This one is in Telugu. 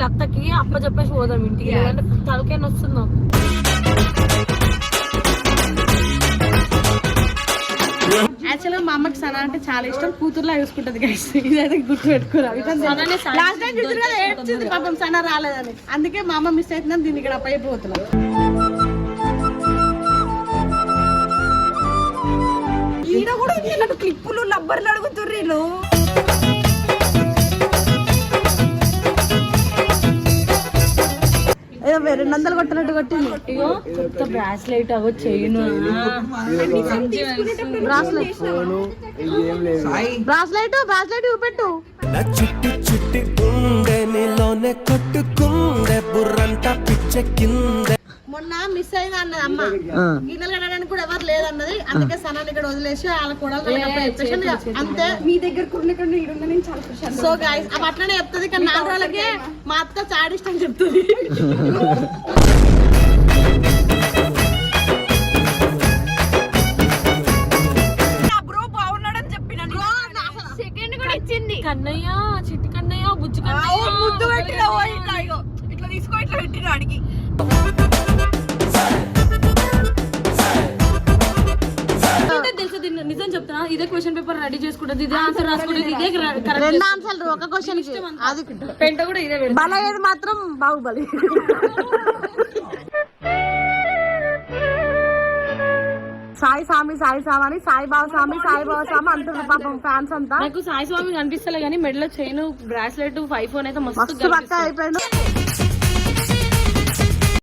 అత్తకి అప్ప చెప్పేసి పోదాం ఇంటికి, లేదంటే తలకైనా వస్తున్నాం. యాక్చువల్గా మా అమ్మకి సనా అంటే చాలా ఇష్టం, కూతురులా చూసుకుంటది గైస్. ఇదైతే గుర్తు పెట్టుకోరాదు. లాస్ట్ టైం చూసారు కదా ఏడ్చింది పాపం సనా రాలేదని, అందుకే మా అమ్మ మిస్ అవుతుందని దీన్ని ఇక్కడ అయిపోతున్నాం. ఈడ కూడా క్లిప్పులు లబ్బర్లు అడుగుతుర్రీలు. ఏదో 200 కొట్టినట్టు కొట్టింది. ఇగో కొత్త బ్రాస్లెట్ అవో చైన్, బ్రాస్లెట్ చూపెట్టు. చిట్టి చిట్టి గుండె నీలోనే కొట్టుకుండే బుర్రంతా పిచ్చెక్కిందే. మొన్న మిస్ అయింది అన్నది అమ్మ, గిన్నెలు కడడానికి కూడా ఎవరు లేదన్నది, అందుకే సనాన్ని ఇక్కడ వదిలేసి వాళ్ళ కూడా అంతే. మీ దగ్గర సో గైస్ అవి అట్లనే చెప్తుంది, కానీ 4 రోజులకే మా అత్త చాడిస్ట్ అని చెప్తుంది. కన్నయ్య, చిట్టి కన్నయ్య, బుజ్జి కన్నయ్య ముద్దు పెట్టినా ఇట్లా తీసుకో, ఇట్లా పెట్టిన అడిగి. నిజం చెప్తున్నా, ఇదే క్వశ్చన్ పేపర్ రెడీ చేసుకుంటది, ఇదే ఆన్సర్ రాసుకుంటది, ఇదే 2 ఆన్సర్లు ఒక క్వశ్చన్. అది పెంట కూడా ఇదే బలయ్యేది మాత్రం బాహుబలి. సాయి స్వామి అని సాయిబాబా స్వామి అంటున్నారు పాపం ఫ్యాన్స్ అంతా. నాకు సాయి స్వామి కనిపిస్తలే కానీ మెడలో చైన్, బ్రాస్లెట్, 5 ఫోన్ అయితే మస్తు పక్క అయిపోయింది.